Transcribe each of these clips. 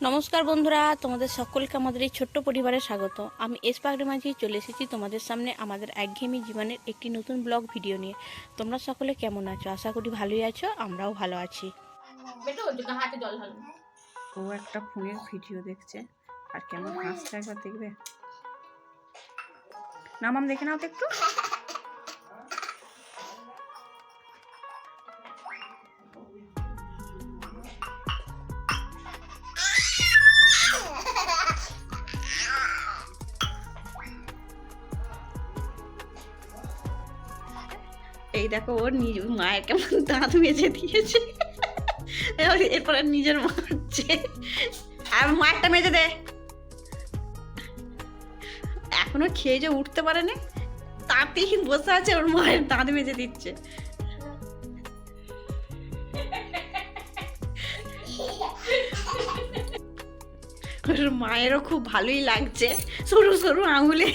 নমস্কার বন্ধুরা, তোমাদের সকলকে আমাদের এই ছোট্ট পরিবারে স্বাগত। আমি এস পাগড়ি মাঝি চলে এসেছি তোমাদের সামনে আমাদের একঘেয়েমি জীবনের একটি নতুন ব্লগ ভিডিও নিয়ে। তোমরা সকলে কেমন আছো? আশা করি ভালোই আছো, আমরাও ভালো আছি। ও একটা ফোনের ভিডিও দেখছে আর কেমন হাসছে একবার দেখবে। না মাম, দেখে নাও তো একটু। এই দেখো, ওর নিজ মায়ের কেমন দাঁত মেজে দিয়েছে। এরপর নিজের মারছে। আর মায়েরটা মেজে দে। এখনো খেয়ে যে উঠতে পারেনি, তাতেই বসে আছে, ওর মায়ের দাঁত মেজে দিচ্ছে। ওর মায়েরও খুব ভালোই লাগছে, সরু সরু আঙুলে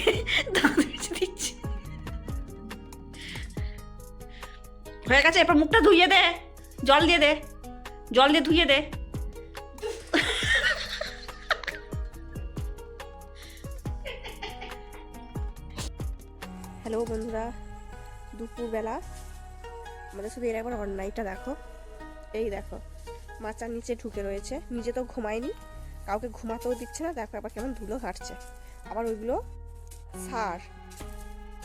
দাঁত মেজে দিচ্ছে। হয়ে গেছে, এরপর মুখটা ধুইয়ে দে, জল দিয়ে দে, জল দিয়ে ধুইয়ে দে। হ্যালো বন্ধুরা, দুপুরবেলা আমাদের শুধু এর একবার অন্যায়টা দেখো। এই দেখো, মাচার নিচে ঢুকে রয়েছে, নিজে তো ঘুমায়নি, কাউকে ঘুমাতেও দিচ্ছে না। দেখো আবার কেমন ধুলো ঘাটছে, আবার ওইগুলো সার,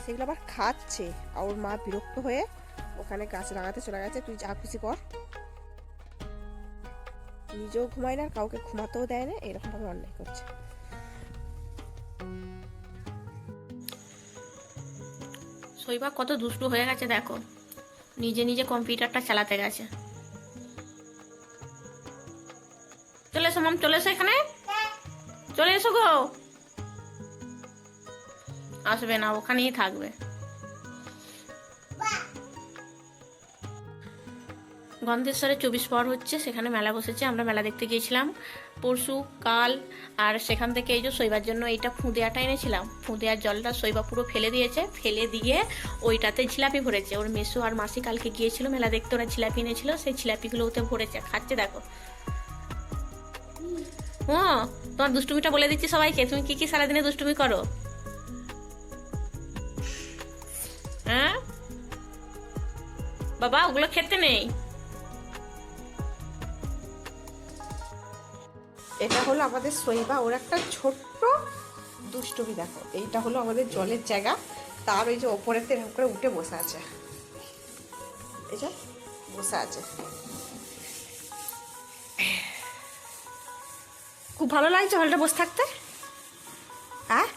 সেগুলো আবার খাচ্ছে। আর ওর মা বিরক্ত হয়ে ওখানে গাছ লাগাতে চলে গেছে। তুই যা খুশি কর। নিজেও ঘুমায় না, কাউকে ঘুমাতেও দেয় না, এরকম ভাবে অন্যায় করছে। শৈবা কত দুষ্টু হয়ে গেছে দেখো, নিজে নিজে কম্পিউটারটা চালাতে গেছে। চলে এসো মাম, চলে এসো, এখানে চলে এসো গো। আসবে না, ওখানেই থাকবে। গন্ধেশ্বরে 24 পর হচ্ছে, সেখানে মেলা বসেছে। আমরা মেলা দেখতে গিয়েছিলাম পরশু কাল। আর সেখান থেকে এই যে শৈবার জন্য এইটা ফুঁদেয়াটা এনেছিলাম। ফুঁদেয়ার জলটা শৈবা পুরো ফেলে দিয়েছে, ফেলে দিয়ে ওইটাতে জিলাপি ভরেছে। ওর মেসো আর মাসি কালকে গিয়েছিল মেলা দেখতে, ওরা জিলাপি এনেছিল, সেই জিলাপিগুলো ওতে ভরেছে, খাচ্ছে দেখো। ও, তোমার দুষ্টুমিটা বলে দিচ্ছি সবাইকে, তুমি কি কি সারাদিনে দুষ্টুমি করো। হ্যাঁ বাবা, ওগুলো খেতে নেই। এটা হলো আমাদের শৈবা, ওর একটা ছোট্ট দুষ্টুমি দেখো। এইটা হলো আমাদের জলের জায়গা, তার ওই যে ওপরেতে এরকম করে উঠে বসে আছে, এই যে বসে আছে। খুব ভালো লাগছে হলটা বসে থাকতে। হ্যাঁ,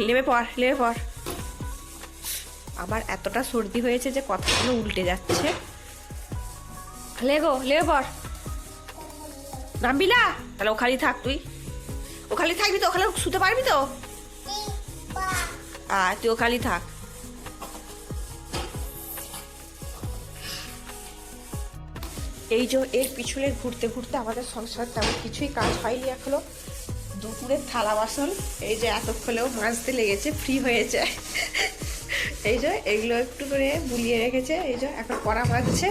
নেমে পড়, নেমে পড়। আমার এতটা সর্দি হয়েছে যে কথাগুলো উল্টে যাচ্ছে। লেগো, লেগে পড়। নামবি না? তাহলে ওখানেই থাক, তুই ওখানেই থাকবি তো? ওখানে শুতে পারবি তো? তুই ওখানেই থাক। এই যে এর পিছনে ঘুরতে ঘুরতে আমাদের সংসার তেমন কিছুই কাজ হয়নি এখনো। দুপুরের থালা বাসন এই যে এতক্ষণেও মাজতে লেগেছে, ফ্রি হয়েছে। এই যে এগুলো একটু করে বুলিয়ে রেখেছে, এই যে এখন কড়া মাজছে।